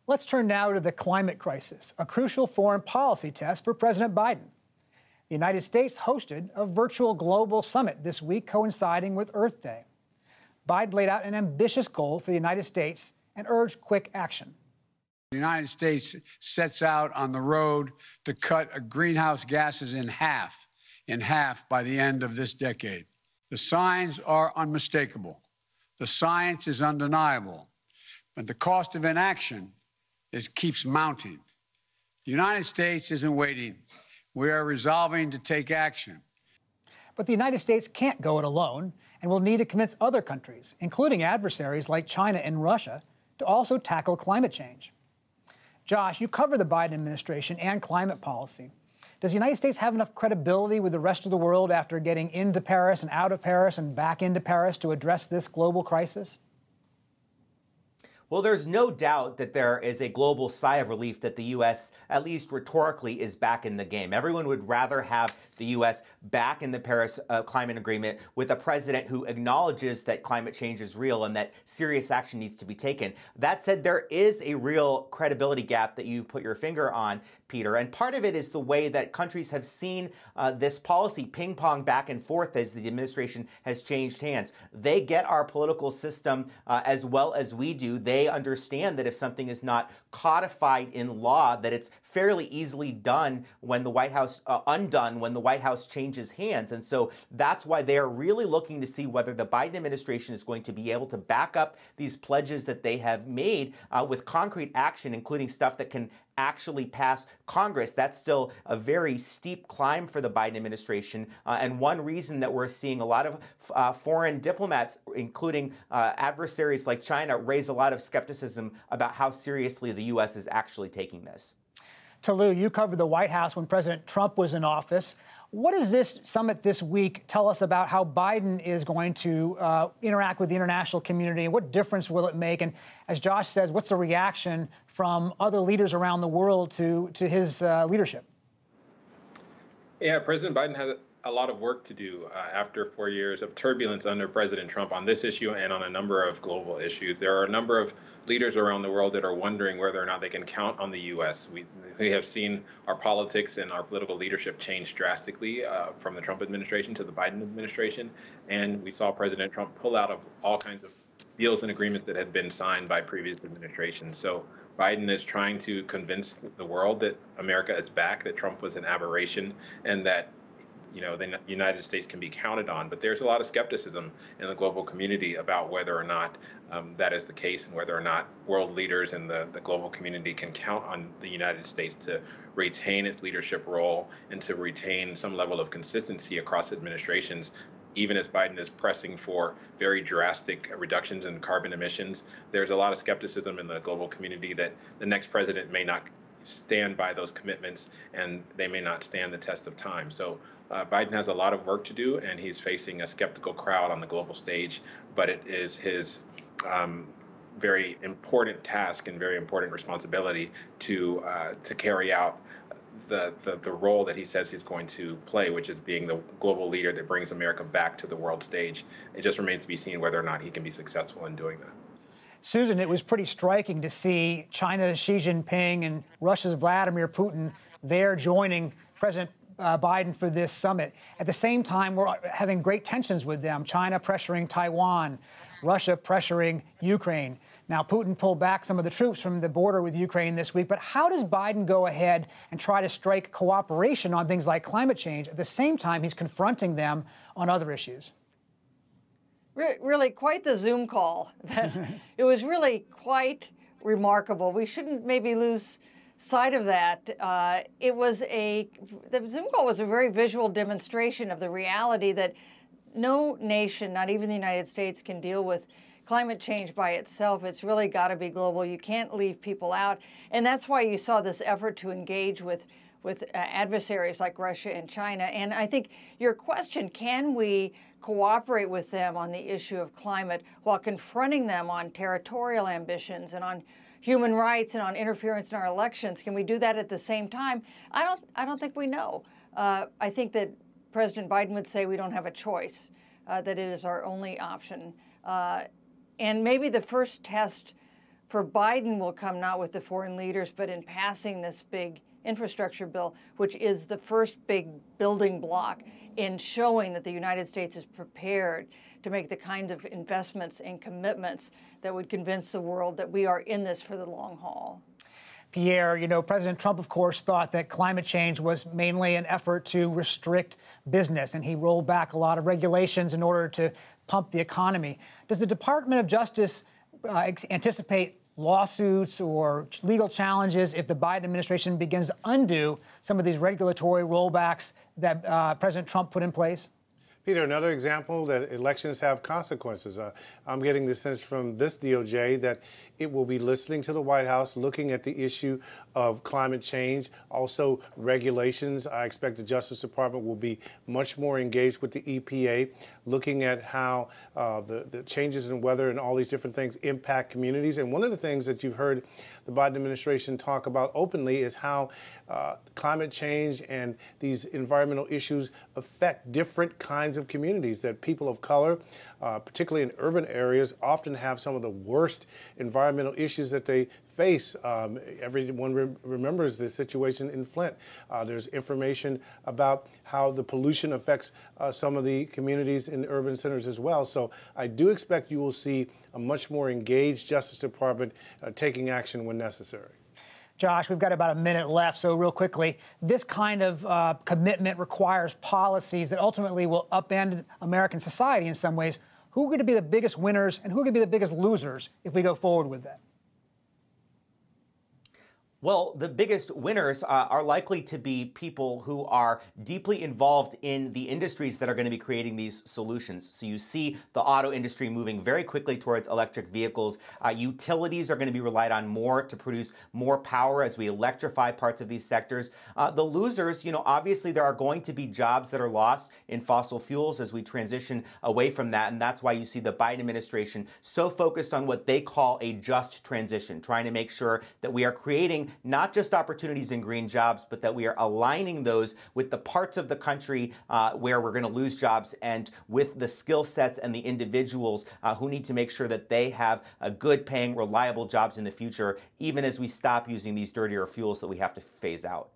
Let's turn now to the climate crisis, a crucial foreign policy test for President Biden. The United States hosted a virtual global summit this week coinciding with Earth Day. Biden laid out an ambitious goal for the United States and urged quick action. The United States sets out on the road to cut greenhouse gases in half by the end of this decade. The signs are unmistakable. The science is undeniable. But the cost of inaction keeps mounting. The United States isn't waiting. We are resolving to take action. But the United States can't go it alone and will need to convince other countries, including adversaries like China and Russia, to also tackle climate change. Josh, you cover the Biden administration and climate policy. Does the United States have enough credibility with the rest of the world after getting into Paris and out of Paris and back into Paris to address this global crisis? Well, there's no doubt that there is a global sigh of relief that the U.S., at least rhetorically, is back in the game. Everyone would rather have the U.S. back in the Paris Climate Agreement with a president who acknowledges that climate change is real and that serious action needs to be taken. That said, there is a real credibility gap that you've put your finger on, Peter, and part of it is the way that countries have seen this policy ping-pong back and forth as the administration has changed hands. They get our political system as well as we do. They understand that if something is not codified in law, that it's fairly easily done when the White House, undone when the White House changes hands. And so that's why they are really looking to see whether the Biden administration is going to be able to back up these pledges that they have made with concrete action, including stuff that can actually pass Congress. That's still a very steep climb for the Biden administration. And one reason that we're seeing a lot of foreign diplomats, including adversaries like China, raise a lot of skepticism about how seriously the U.S. is actually taking this. Toluse, you covered the White House when President Trump was in office. What does this summit this week tell us about how Biden is going to interact with the international community, and what difference will it make? And as Josh says, what's the reaction from other leaders around the world to his leadership? Yeah, President Biden has a lot of work to do after 4 years of turbulence under President Trump on this issue and on a number of global issues. There are a number of leaders around the world that are wondering whether or not they can count on the U.S. We have seen our politics and our political leadership change drastically from the Trump administration to the Biden administration. And we saw President Trump pull out of all kinds of deals and agreements that had been signed by previous administrations. So Biden is trying to convince the world that America is back, that Trump was an aberration, and that the United States can be counted on. But there's a lot of skepticism in the global community about whether or not that is the case, and whether or not world leaders and the global community can count on the United States to retain its leadership role and to retain some level of consistency across administrations. Even as Biden is pressing for very drastic reductions in carbon emissions, there's a lot of skepticism in the global community that the next president may not stand by those commitments and they may not stand the test of time. So Biden has a lot of work to do, and he's facing a skeptical crowd on the global stage, but it is his very important task and very important responsibility to carry out the role that he says he's going to play, which is being the global leader that brings America back to the world stage. It just remains to be seen whether or not he can be successful in doing that. Susan, it was pretty striking to see China's Xi Jinping and Russia's Vladimir Putin there joining President Biden for this summit. At the same time, we're having great tensions with them. China pressuring Taiwan, Russia pressuring Ukraine. Now, Putin pulled back some of the troops from the border with Ukraine this week. But how does Biden go ahead and try to strike cooperation on things like climate change at the same time he's confronting them on other issues? Really quite the Zoom call. It was really quite remarkable. We shouldn't maybe lose sight of that. The Zoom call was a very visual demonstration of the reality that no nation, not even the United States, can deal with climate change by itself. It's really got to be global. You can't leave people out. And that's why you saw this effort to engage with adversaries like Russia and China. And I think your question, can we cooperate with them on the issue of climate while confronting them on territorial ambitions and on human rights and on interference in our elections? Can we do that at the same time? I don't think we know. I think that President Biden would say we don't have a choice, that it is our only option. And maybe the first test for Biden will come not with the foreign leaders, but in passing this big infrastructure bill, which is the first big building block in showing that the United States is prepared to make the kinds of investments and commitments that would convince the world that we are in this for the long haul. Pierre, you know, President Trump, of course, thought that climate change was mainly an effort to restrict business, and he rolled back a lot of regulations in order to pump the economy. Does the Department of Justice anticipate lawsuits or legal challenges if the Biden administration begins to undo some of these regulatory rollbacks that President Trump put in place? Peter, another example that elections have consequences. I'm getting the sense from this DOJ that it will be listening to the White House, looking at the issue of climate change, also regulations. I expect the Justice Department will be much more engaged with the EPA, looking at how the changes in weather and all these different things impact communities. And one of the things that you've heard the Biden administration talk about openly is how climate change and these environmental issues affect different kinds of communities, that people of color, particularly in urban areas, often have some of the worst environmental issues that they face. Everyone remembers the situation in Flint. There's information about how the pollution affects some of the communities in urban centers as well. So I do expect you will see a much more engaged Justice Department taking action when necessary. Josh, we've got about a minute left, so real quickly, this kind of commitment requires policies that ultimately will upend American society in some ways. Who are going to be the biggest winners and who are going to be the biggest losers if we go forward with that? Well, the biggest winners are likely to be people who are deeply involved in the industries that are going to be creating these solutions. So you see the auto industry moving very quickly towards electric vehicles. Utilities are going to be relied on more to produce more power as we electrify parts of these sectors. The losers, obviously there are going to be jobs that are lost in fossil fuels as we transition away from that. And that's why you see the Biden administration so focused on what they call a just transition, trying to make sure that we are creating not just opportunities in green jobs, but that we are aligning those with the parts of the country where we're going to lose jobs and with the skill sets and the individuals who need to make sure that they have good paying, reliable jobs in the future, even as we stop using these dirtier fuels that we have to phase out.